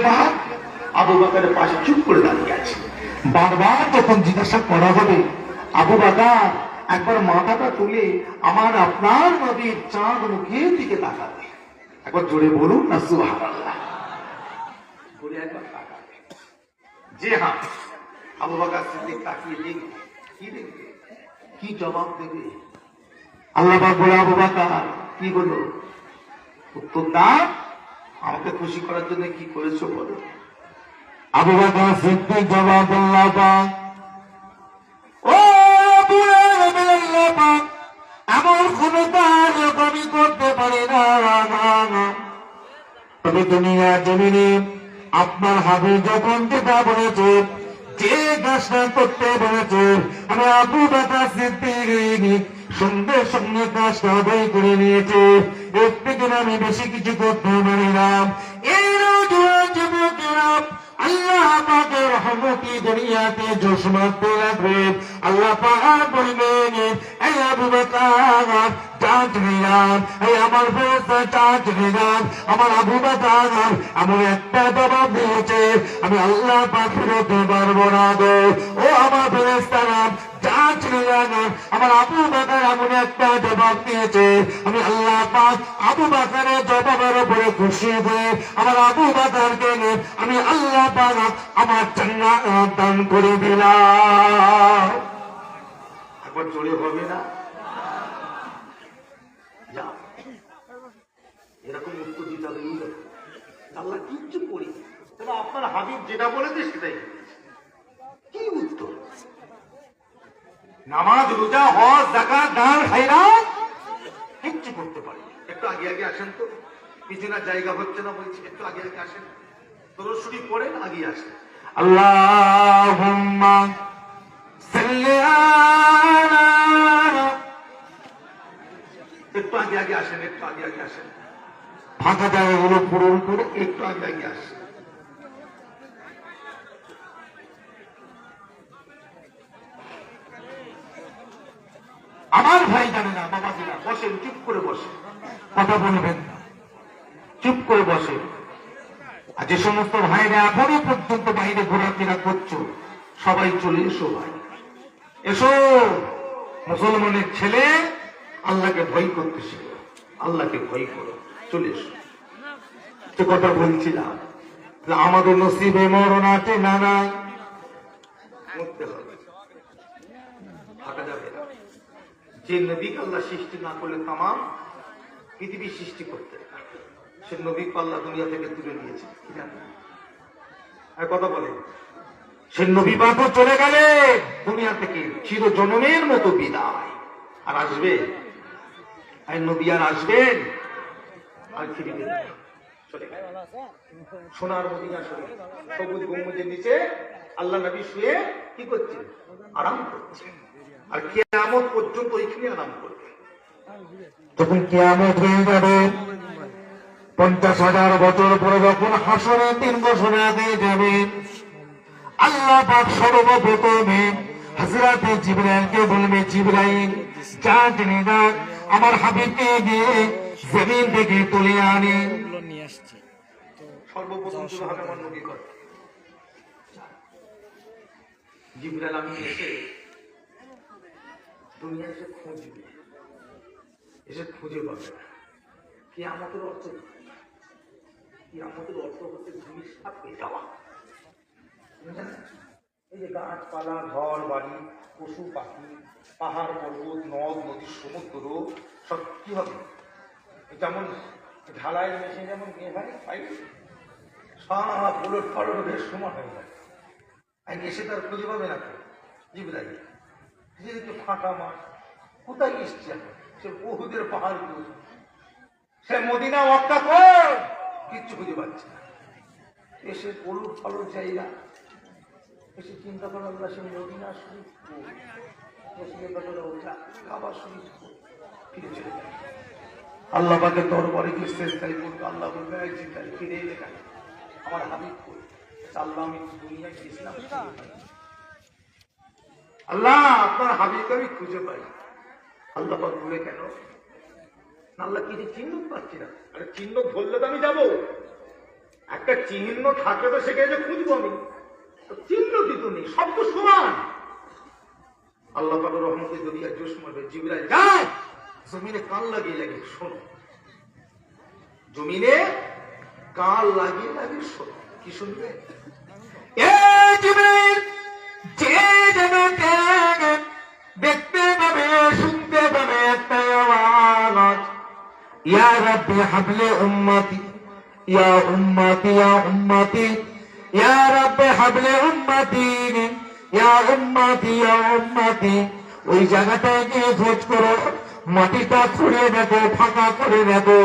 পাক আবু বকরের পাশে চুপ করে দাঁড়িয়ে আছে। বারবার যখন জিজ্ঞাসা করা হবে, আবু বকর একবার মাথাটা তুলে আমার আপনার নবীর চাঁদ মুখের দিকে তাকাবে। একবার জোরে বলুন না সুবহানাল্লাহ। বলে একবার তাকাবে। জি হ্যাঁ, আবু বকর সিদ্দিক তাকিয়ে দেখবে। কি দেখবে? কি জবাব দেবে? আল্লাহ পাক বলে, আবু বকর কি বলো? উত্তর দাও। আমাকে খুশি করার জন্য কি করেছো বলো। আবু বকর সিদ্দিক জবাব, আল্লাহ পাক, ও আল্লাহ পাক, এমন কোন কাজ আমি করতে পারি না, তবে দুনিয়া জমিনে আপনার হাবিব যখন যেটা বলেছে, যে কাজটা করতে বলেছে, আমি আবু বকর সিদ্দিক সঙ্গে সঙ্গে কাজটা আদায় করে নিয়েছে। এর থেকে আমি বেশি কিছু করতে পারি না। এই যুবকেরা আল্লাহ পাকের রহমতি দুনিয়াতে জোশমাতে রাখবে। আল্লাহ পাক বলবেন, এই আবু বকর চাঁদ নিলাম, এই আমার ফেরেশতা চাঁদ নিলাম, আমার আবু বকর এমন একটা জবাব দিয়েছে আমি আল্লাহ পাক ফেরতে পারবো না গো। ও আমার ফেরেশতারা চাঁদ নিলাম, আমার আবু বকর এমন একটা জবাব দিয়েছে আমি আল্লাহ পাক আবু বকরের জবাবের উপরে খুশি হয়ে আমার আবু বকরকে আমি আল্লাহ পাক আমার জান্নাত দান করে দিলাম। একবার জোরে হবে না? এরকম উত্তর দিতে হবে। আল্লাহ কিচ্ছু করি, তবে আপনার হাবিব যেটা বলেছে সেটাই। কি উত্তর? নামাজ, রোজা, হজ, যাকাত, দান, খায়রাত কিচ্ছু করতে পারি। একটু আগে আগে আসেন তো, পিছনে জায়গা হচ্ছে না বলছি, একটু আগে আগে আসেন। দরুদ শরীফ পড়েন, আগে আসেন। আল্লাহুম্মা সাল্লি আলা, একটু আগে আগে আসেন, একটু আগে আগে আসেন। ফাঁকা জায়গাগুলো পূরণ করে একটু আগে আগে আসেন। আমার ভাই জানে না, বাবাজিরা বসেন, চুপ করে বসে, কথা বলবেন না, চুপ করে বসে। আর যে সমস্ত ভাইরা এখনো পর্যন্ত বাইরে ঘোরাফেরা করছো, সবাই চলে এসো ভাই, এসো। মুসলমানের ছেলে আল্লাহকে ভয় করতে শিখো, আল্লাহকে ভয় করো, চলে এসো। যে কথা বলছিলাম, আমাদের নসিবে মরণ আছে না নাই? মরতে হবে, থাকা যাবে না। যে নবীকে আল্লাহ সৃষ্টি না করলে তামাম পৃথিবী সৃষ্টি করতে, সে নবীকে আল্লাহ দুনিয়া থেকে তুলে নিয়েছে। আর কথা বলে, সে নবী পাকও চলে গেলে দুনিয়া থেকে চির জনমের মতো বিদায়। আর আসবে আর নবী আর আসবেন আর ফিরবেন, চলে গেল। সোনার মদিনা শরীফ, সবুজ গম্বুজের নিচে আল্লাহ নবী শুয়ে কি করছেন? আরাম করছেন। আর কিয়ামত পর্যন্ত ওইখানে আরাম করবে। যখন কিয়ামত হয়ে যাবে, 50,000 বছর পরে যখন হাসরে 3 বছর আগে যাবে, আল্লাহ পাক সর্বপ্রথমে হযরতে জিবরাইলকে বলবে, জিবরাইল চাঁদ নিয়ে আমার হাবিবকে গিয়ে জমিন থেকে তুলে আনি। সর্বপ্রথম যেভাবে আমার নবী করে, জিবরাইল আমি এসে দুনিয়া এসে খুঁজবে, এসে খুঁজে পাবে। কিয়ামতের অর্থ, কিয়ামতের অর্থ হচ্ছে জিনিসটা পেয়ে যাওয়া। এই যে গাছপালা, ঘর বাড়ি, পশু পাখি, পাহাড় পর্বত, নদ নদী, সমুদ্র সব কি হবে? যেমন ঢালাইয়ের মেশিন যেমন নিয়ে হয়, সব উলট পালট বেশ সময় হয়ে যায়। আর এসে তার খুঁজে পাবে না। জিবরাইল যেহেতু ফাঁকা মাঠ, কোথায় এসছে? সে উহুদের পাহাড়, সে মদিনা মক্কা কর কিচ্ছু খুঁজে পাচ্ছে না। এসে উলট পালট জায়গা, এসে চিন্তা করো আল্লাহ সে মদিনা শরীফ, কাবা শরীফ ফিরে চলে যায়। আল্লাহ পাকের দরবারে কি সেজদায় করবে, আল্লাহ বলবে জিবরাইল ফিরে এলে কেন? আমার হাবিব কই? আল্লাহ আমি দুনিয়ায় গেছিলাম, আল্লাহ আপনার হাবিবকে আমি খুঁজে পাই। আল্লাহ পাক বলে কেন? আল্লাহ কি চিহ্ন পাচ্ছি না। আরে চিহ্ন ধরলে তো আমি যাবো। একটা চিহ্ন থাকে তো সেখানে খুঁজবো আমি, চিহ্ন কিন্তু নেই, সব তো সমান। আল্লাহ পাকের রহমতে যদি আর জোশ মারবে, জিবরাইল যাও জমিনে কান লাগিয়ে লাগিয়ে শোনো, জমিনে কান লাগিয়ে লাগিয়ে শোনো। কি শুনবে? দেখতে পাবে, শুনতে পাবে একটা আওয়াজ, ইয়া রাব্বি হাবলি উম্মতি, ইয়া উম্মতি, ইয়া উম্মতি, ইয়া রাব্বি হাবলি উম্মতি, ইয়া উম্মতি, ইয়া উম্মতি। ওই জায়গাটায় গিয়ে খোঁজ করো, মাটিটা খুঁড়ে দেখো, ফাঁকা করে দেখো,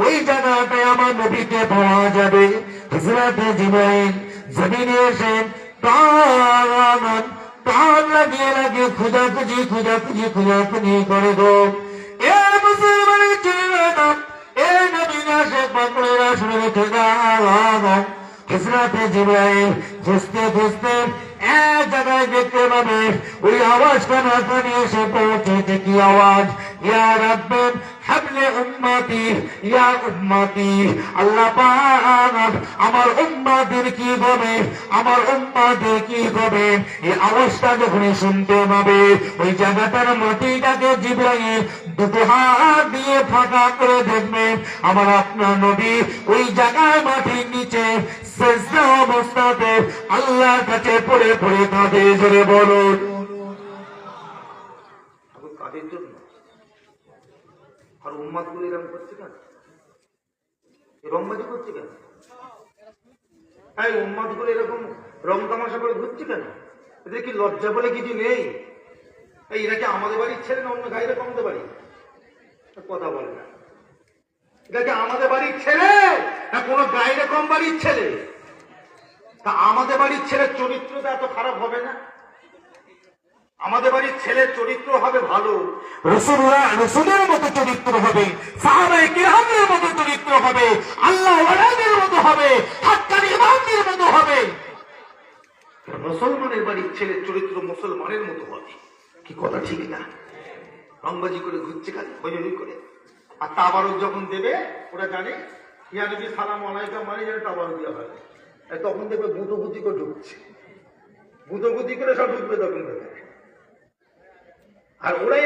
ওই জায়গাটায় আমার নবীকে পাওয়া যাবে। হযরত জিবরাইল জমিনে এসে প্রাণ লাগিয়ে লাগিয়ে খোঁজাখুঁজি করে গো। এ মুসলমানের ছেলেরা, এ নবীরা, শেখ বাকরেরা শুনে রেখে দাও। হযরত জিবরাইল খুঁজতে খুঁজতে এক জায়গায় দেখতে পাবে, ওই আওয়াজটা মাথায় এসে পৌঁছেছে। কি আওয়াজ? ইয়া রাব্বি হাবলি উম্মতি, ইয়া উম্মতি। আল্লাহ পাক আমার উম্মতের কি হবে, আমার উম্মতের কি হবে। এই আওয়াজটা যখন শুনতে পাবে, ওই জায়গাটার মাটিটাকে জিবরাইল দুটো হাত দিয়ে ফাঁকা করে দেখবে। আমার আপনার নবী ওই জায়গায় মাটির নিচে সেজদা অবস্থাতে আল্লাহর কাছে পড়ে পড়ে কাঁদে। জোরে বলুন, কাদের জন্য? আর উম্মাদ গুলো এরকম করছে কেন? রংবাজি করছে কেন? এই উম্মাদ গুলো এরকম রং তামাশা করে ঘুরছে কেন? এদের কি লজ্জা বলে কিছু নেই? এই এরা কি আমাদের বাড়ির ছেলে না অন্য গাইরে কমতে পারি? কথা বলে না। এটা কি আমাদের বাড়ির ছেলে না কোনো গাইরে কম বাড়ির ছেলে? তা আমাদের বাড়ির ছেলের চরিত্রটা এত খারাপ হবে না? আমাদের বাড়ির ছেলের চরিত্র হবে ভালো, রাসূলুল্লাহ রাসূলের মতো চরিত্র হবে, সাহাবায়ে কিরামের মতো চরিত্র হবে, আল্লাহ ওয়ালাদের মতো হবে, হাক্কানি ইমামদের মতো হবে। মুসলমানের বাড়ির ছেলের চরিত্র মুসলমানের মতো হবে। কি কথা ঠিক না? রংবাজি করে ঘুরছে খালি হইহই করে। আর তাবারক যখন দেবে ওরা জানে ইয়া নবী সালাম আলাইকুম মানে যেন তাবারক দেওয়া হয়। তখন দেখবে বুদ্ধি করে ঢুকছে, বুদ্ধি করে সব ঢুকবে তখন দেখবে। আর ওরাই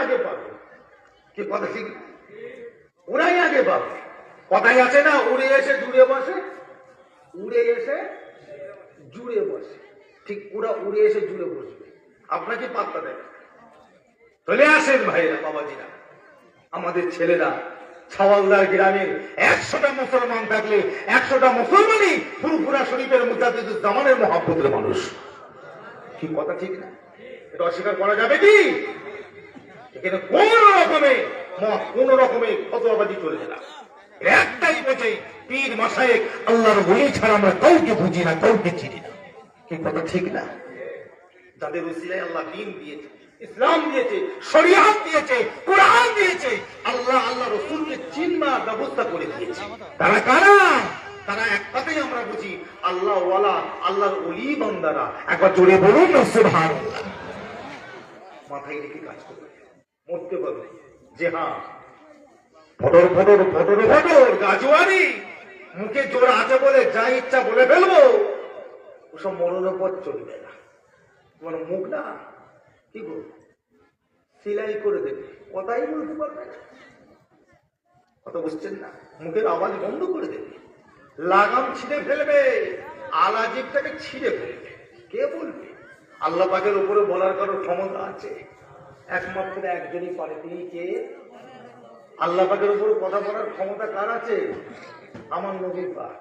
আগে পাবে। কি কথা ঠিক? ওরাই আগে পাবে। কথাই আছে না, উড়ে এসে জুড়ে বসে, উড়ে এসে জুড়ে বসে। ঠিক ওরা উড়ে এসে জুড়ে বসবে, আপনাকে পাত্তা দেয়। চলে আসেন ভাইরা, বাবাজিরা, আমাদের ছেলেরা ছাওয়ালদার গ্রামের 100টা মুসলমান থাকলে 100টা মুসলমানই ফুরফুরা শরীফের মুজাদ্দিদুজ্জামানের মহব্বতের মানুষ। কি কথা ঠিক না? এটা অস্বীকার করা যাবে কি? এখানে কোন রকমে ফতোয়াবাজি চলবে না। একটাই বোঝে, পীর মাশায়েখ আল্লাহর ওলি ছাড়া আমরা কাউকে বুঝি না, কাউকে চিনি না। কি কথা ঠিক না? যাদের উসিলায় আল্লাহ দ্বীন দিয়েছে, ইসলাম দিয়েছে, শরিয়াত দিয়েছে, কোরআন দিয়েছে, আল্লাহ রাসূলকে চিনবার ব্যবস্থা করে দিয়েছে। তারা কারা? তারা এক কথাই আমরা বুঝি, আল্লাহ ওয়ালা, আল্লাহর ওলি বান্দারা। একবার জোরে বলুন না সুবহানাল্লাহ। মাথায় রেখে কাজ করবে, মরতে পারবে। যে হ্যাঁ ফটর গাজওয়ারি, মুখে জোর আছে বলে যা ইচ্ছা বলে ফেলবো, ওসব মরণের পর চলবে না। তোমার মুখ না কি গো সিলাই করে দেবে, কথাই বলতে পারবে না। কথা বুঝছেন না? মুখের আওয়াজ বন্ধ করে দেবে, লাগাম ছিঁড়ে ফেলবে, আলাজিবটাকে ছিঁড়ে ফেলবে। কে বলবে? আল্লাহ পাকের উপরে বলার কারো ক্ষমতা আছে? একমাত্র একজনই পারে। তিনি কে? আল্লাহ পাকের উপরে কথা বলার ক্ষমতা কার আছে? আমার নবী পাক।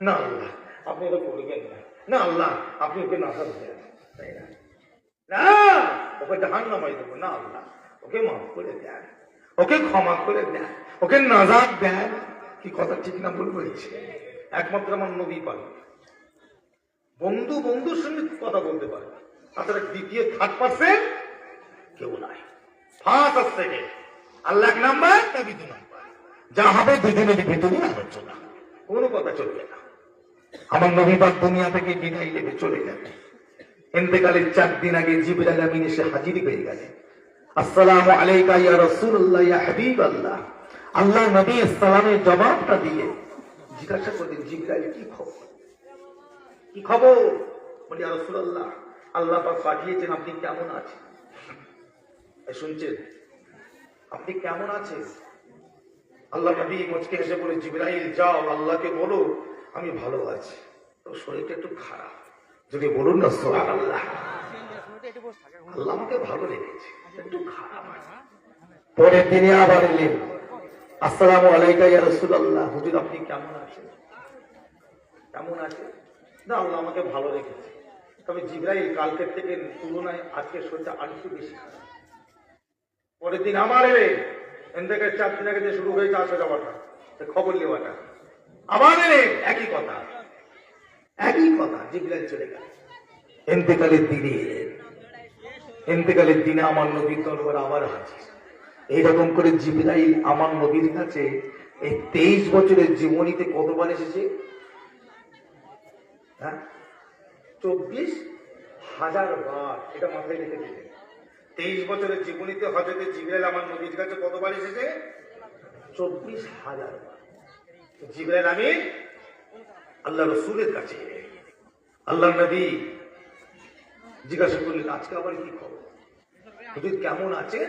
না আল্লাহ আপনি এটা করবেন না, না আল্লাহ আপনি ওকে নাজাত দেন, তাই না? না ওকে জাহান্নামে দেবো না, আল্লাহ ওকে মাফ করে দেন, ওকে ক্ষমা করে দেন, ওকে নাজাত দেন। কি কথা ঠিক না ভুল বলছে? একমাত্র আমার নবী পারবে। বন্ধুর সঙ্গে কথা বলতে পারবে, তাছাড়া দ্বিতীয় থার্ড পার্সেন্ট কেউ নাই। ফার্স্ট থেকে আল্লাহ এক নাম্বার, নবী 2 নাম্বার। যা হবে দুজনের ভিতরে আলোচনা, কোনো কথা চলবে না। আমার নবী পাক দুনিয়া থেকে বিদায় নেবে, চলে যাবে। ইন্তেকালের 4 দিন আগে জিবরাইল আমিন এসে হাজির হয়ে গেলেন। আসসালামু আলাইকা ইয়া রাসূলুল্লাহ, ইয়া হাবিবাল্লাহ। আল্লাহ নবী সালামের জবাবটা দিয়ে জিজ্ঞাসা করলেন, জিবরাইল কি খবর, কি খবর? বলি, ইয়া রাসূলুল্লাহ, আল্লাহ পাক পাঠিয়েছেন, আপনি কেমন আছেন? শুনছেন, আপনি কেমন আছেন? আল্লাহ নবী মুচকে হেসে বলে, জিবরাইল যাও আল্লাহকে বলো আমি ভালো আছি, তো শরীরটা একটু খারাপ। যদি বলুন না সুবহানাল্লাহ, আল্লাহ আমাকে ভালো রেখেছে, একটু খারাপ আছে। পরের দিনে আবার এলেন, আসসালামু আলাইকা ইয়া রাসূলুল্লাহ, হুজুর আপনি কেমন আছেন? কেমন আছেন? না আল্লাহ আমাকে ভালো রেখেছে, তবে জিবরাইল কালকের থেকে তুলনায় আজকে শরীরটা আরেকটু বেশি খারাপ। পরের দিন আমার এলেন, এন থেকে 4 দিন আগে শুরু হয়েছে আসা যাওয়াটা, খবর নেওয়াটা, আবার এলেন, একই কথা একই কথা। জিবরাইল চলে গেল, ইন্তেকালের দিনে এলেন, ইন্তেকালের দিনে আমার নবীর দরবার আবার হাজির। এইরকম করে জিবরাইল আমার নবীর কাছে এই 23 বছরের জীবনীতে কতবার এসেছে? 24,000 বার। এটা মাথায় রেখে দিলেন। 23 বছরের জীবনীতে হযরত জিবরাইল আমার নবীর কাছে কতবার এসেছে? 24,000 বার। জিবরাইল আমিন আল্লাহ রাসূলের কাছে, আল্লাহ নবী জিজ্ঞাসা করলেন, আজকে আবার কি খবর, হুজুর কেমন আছে?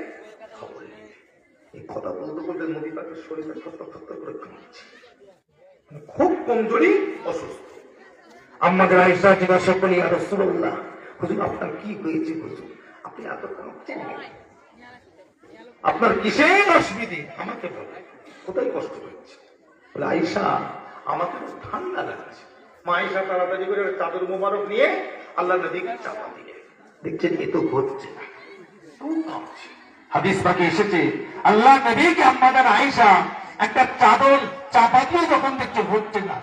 খবর নেই। এই কথা বলতে বলতে নবী পাকের শরীরটা থরথর করে কাঁপছে, খুব কমজোরি, অসুস্থ। আমাদের আয়েশা জিজ্ঞাসা করলেন, ইয়া রাসূলুল্লাহ, হুজুর আপনার কি হয়েছে? হুজুর আপনি এত কাঁপছেন, আপনার কিসের অসুবিধে? আমাকে বলেন, কোথায় কষ্ট হচ্ছে? বলে, আয়েশা আমাকে ঠান্ডা লাগছে। মা আয়েশা তাড়াতাড়ি করে চাদর মোবারক নিয়ে আল্লাহ নবীকে চাপা দিয়ে, দেখছেন এ তো হচ্ছে না, হাদিস পাকে এসেছে আল্লাহ নবীকে আমাদের আয়েশা একটা চাদর চাপা দিয়ে যখন দেখছে হচ্ছে না,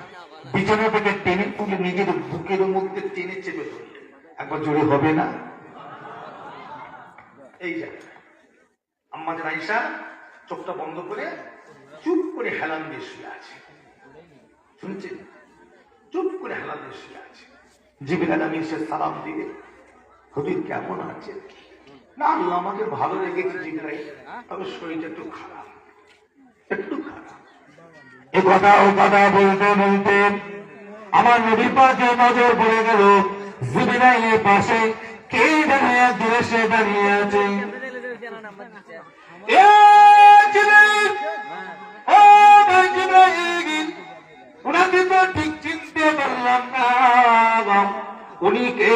বিছানা থেকে টেনে তুলে নিজের বুকের মধ্যে টেনে চেপে ধরলে, একবার জোরে হবে না? এই জায়গায় আমাদের আয়েশা চোখটা বন্ধ করে চুপ করে হেলান দিয়ে শুয়ে আছে। শুনছেন, চুপ করে হেলান দিয়ে শুয়ে আছে। জিবরাইল আমিন সে সালাম দিলে, হুজুর কেমন আছেন? না আল্লাহ আমাকে ভালো রেখেছে জিবরাইল, তবে শরীরটা একটু খারাপ, একটু খারাপ। এ কথা ও কথা বলতে বলতে আমার নবী পাকের নজর পড়ে গেল জিবরাইলের পাশে কে দাঁড়িয়ে দূরে সে দাঁড়িয়ে আছে। এ জিবরাইল, ও ভাই জিবরাইল, উনাকে তো ঠিক চিনতে পারলাম না, উনি কে?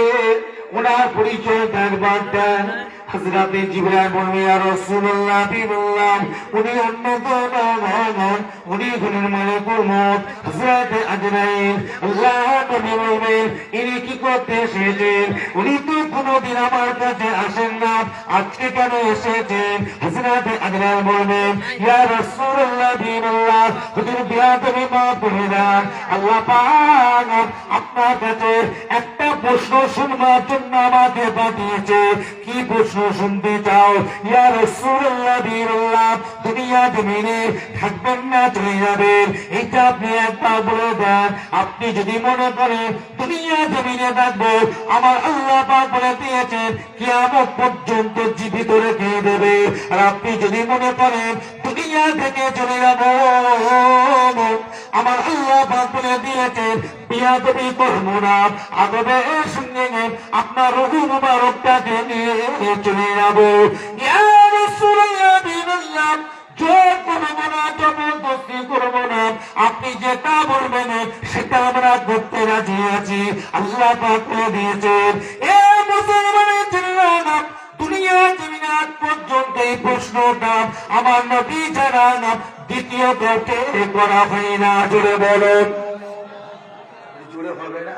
ওনার পরিচয় একবার দেন। হযরতে জিবরাইল বললেন, ইয়া রাসূলুল্লাহ, বললাম উনি অন্য কোনো নন, উনি হলেন মালিকুল মউত হযরতে আজরাইল। আল্লাহ নবী বললেন, ইনি কি করতে এসেছেন? উনি তো কোনোদিন আমার কাছে আসেন না, আজকে কেন এসেছেন? হযরতে আজরাইল বললেন, ইয়া রাসূলুল্লাহ, বললাম হুজুর বিয়াদবি মাফ করে দেন, আল্লাহ পাক আপনার কাছে একটা প্রশ্ন শুনবার জন্য আমাকে পাঠিয়েছে। কি প্রশ্ন শুনতে চাও? ইয়া রাসূলুল্লাহ, বললাম দুনিয়া জমিনে থাকবেন না, চলে যাবেন, এটা আপনি একবার বলে দেন। আপনি যদি মনে করেন দুনিয়া জমিনে থাকবো, আমার আল্লাহ পাক বলে দিয়েছেন কিয়ামত পর্যন্ত জীবিত রেখে দেবে। আর আপনি যদি মনে করেন দুনিয়া থেকে চলে যাবো, আমার আল্লাহ পাক বলে দিয়েছেন বিয়াদবি করবো না, আদবের সঙ্গে আপনার রূহ মুবারকটাকে নিয়ে চলে যাবো। ইয়া রাসূলুল্লাহ, বললাম জোর করবো না, জবরদস্তি করবো না, আপনি যেটা বলবেন সেটা আমরা করতে রাজি আছি। আল্লাহ পাক বলে দিয়েছেন, এ মুসলমানের ছেলেরা, দুনিয়া জমিনে আজ পর্যন্ত এই প্রশ্নটা আমার নবী জানান দ্বিতীয় করা হয় না। জোরে বলো, জোরে হবে না?